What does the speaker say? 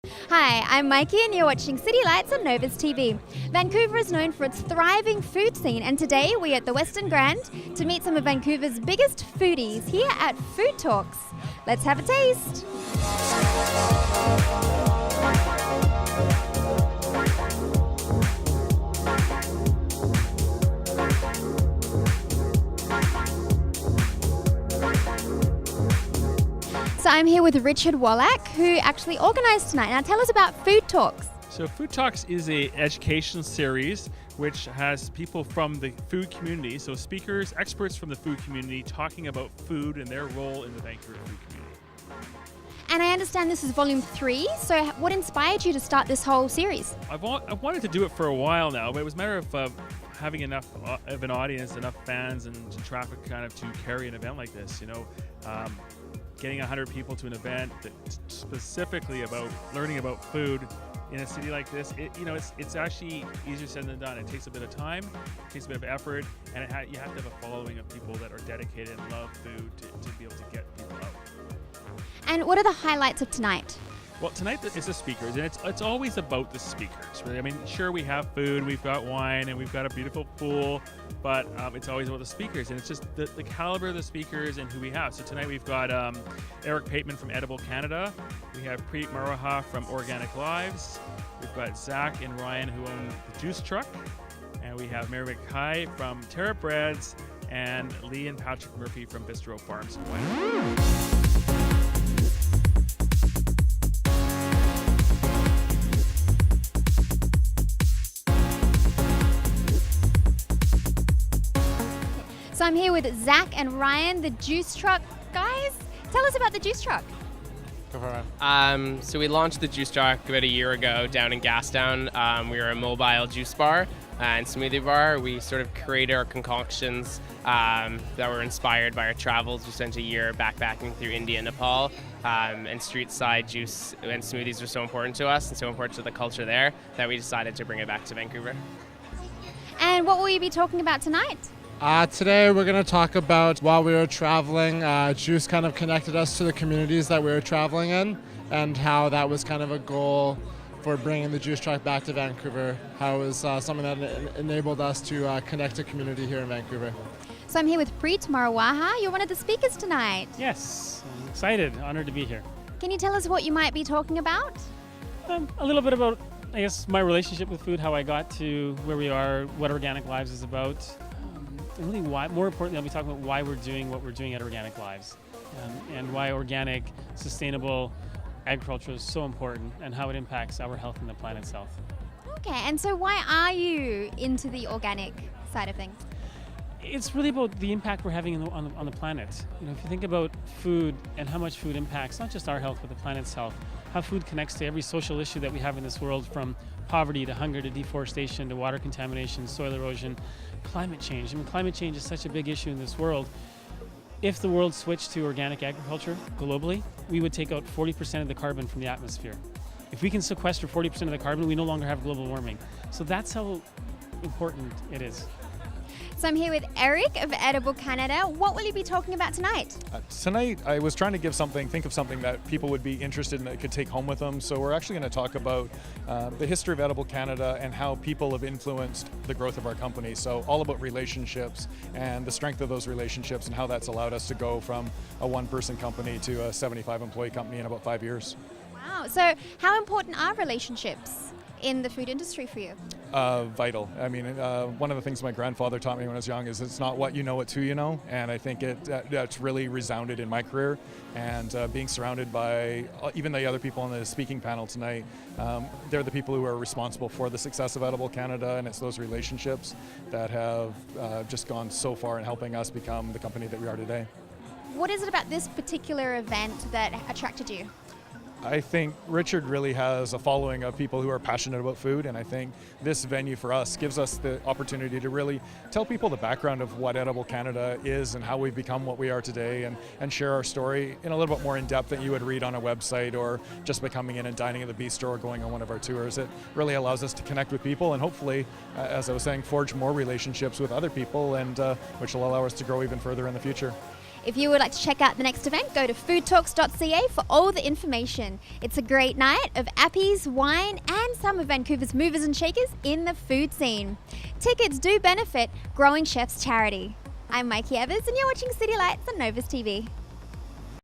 Hi, I'm Mikey and you're watching City Lights on Novustv. Vancouver is known for its thriving food scene, and today we're at the Westin Grand to meet some of Vancouver's biggest foodies here at Food Talks. Let's have a taste. So I'm here with Richard Wolak, who actually organised tonight. Now tell us about Food Talks. So Food Talks is an education series which has people from the food community, so speakers, experts from the food community talking about food and their role in the Vancouver food community. And I understand this is volume 3, so what inspired you to start this whole series? I've wanted to do it for a while now, but it was a matter of having enough of an audience, enough fans and traffic kind of to carry an event like this, getting 100 people to an event that's specifically about learning about food in a city like this, it's actually easier said than done. It takes a bit of time, it takes a bit of effort, and you have to have a following of people that are dedicated and love food to be able to get people out. And what are the highlights of tonight? Well, tonight is the speakers, and it's always about the speakers. Really. I mean, sure, we have food, we've got wine, and we've got a beautiful pool, but it's always about the speakers, and it's just the caliber of the speakers and who we have. So tonight we've got Eric Pateman from Edible Canada, we have Preet Maraha from Organic Lives, we've got Zach and Ryan who own the Juice Truck, and we have Mary McKay from Terra Breads, and Lee and Patrick Murphy from Bistro Farms and Wine. So I'm here with Zach and Ryan, the Juice Truck guys. Tell us about the Juice Truck. Go for it. So we launched the Juice Truck about a year ago down in Gastown. We were a mobile juice bar and smoothie bar. We sort of created our concoctions that were inspired by our travels. We spent a year backpacking through India and Nepal, and street side juice and smoothies were so important to us and so important to the culture there that we decided to bring it back to Vancouver. And what will you be talking about tonight? Today we're going to talk about while we were traveling, juice kind of connected us to the communities that we were traveling in, and how that was kind of a goal for bringing the Juice Truck back to Vancouver, how it was something that enabled us to connect to community here in Vancouver. So I'm here with Preet Maraha. You're one of the speakers tonight. Yes, I'm excited, honored to be here. Can you tell us what you might be talking about? A little bit about, I guess, my relationship with food, how I got to where we are, what Organic Lives is about. And really why, more importantly, I'll be talking about why we're doing what we're doing at Organic Lives, and why organic, sustainable agriculture is so important and how it impacts our health and the planet's health. Okay, and so why are you into the organic side of things? It's really about the impact we're having on the planet. If you think about food and how much food impacts not just our health but the planet's health, how food connects to every social issue that we have in this world, from poverty to hunger to deforestation to water contamination, soil erosion, climate change. I mean, climate change is such a big issue in this world. If the world switched to organic agriculture globally, we would take out 40% of the carbon from the atmosphere. If we can sequester 40% of the carbon, we no longer have global warming. So that's how important it is. So I'm here with Eric of Edible Canada. What will you be talking about tonight? Tonight, I was trying to think of something that people would be interested in that could take home with them. So we're actually going to talk about the history of Edible Canada and how people have influenced the growth of our company. So all about relationships and the strength of those relationships and how that's allowed us to go from a one-person company to a 75-employee company in about 5 years. Wow, so how important are relationships in the food industry for you? Vital. I mean, one of the things my grandfather taught me when I was young is it's not what you know, it's who you know. And I think that's really resounded in my career. And being surrounded by even the other people on the speaking panel tonight, they're the people who are responsible for the success of Edible Canada, and it's those relationships that have just gone so far in helping us become the company that we are today. What is it about this particular event that attracted you? I think Richard really has a following of people who are passionate about food, and I think this venue for us gives us the opportunity to really tell people the background of what Edible Canada is and how we've become what we are today, and share our story in a little bit more in depth than you would read on a website or just by coming in and dining at the bistro or going on one of our tours. It really allows us to connect with people and hopefully, as I was saying, forge more relationships with other people, and which will allow us to grow even further in the future. If you would like to check out the next event, go to foodtalks.ca for all the information. It's a great night of appies, wine, and some of Vancouver's movers and shakers in the food scene. Tickets do benefit Growing Chefs Charity. I'm Mikey Evers, and you're watching City Lights on Novustv.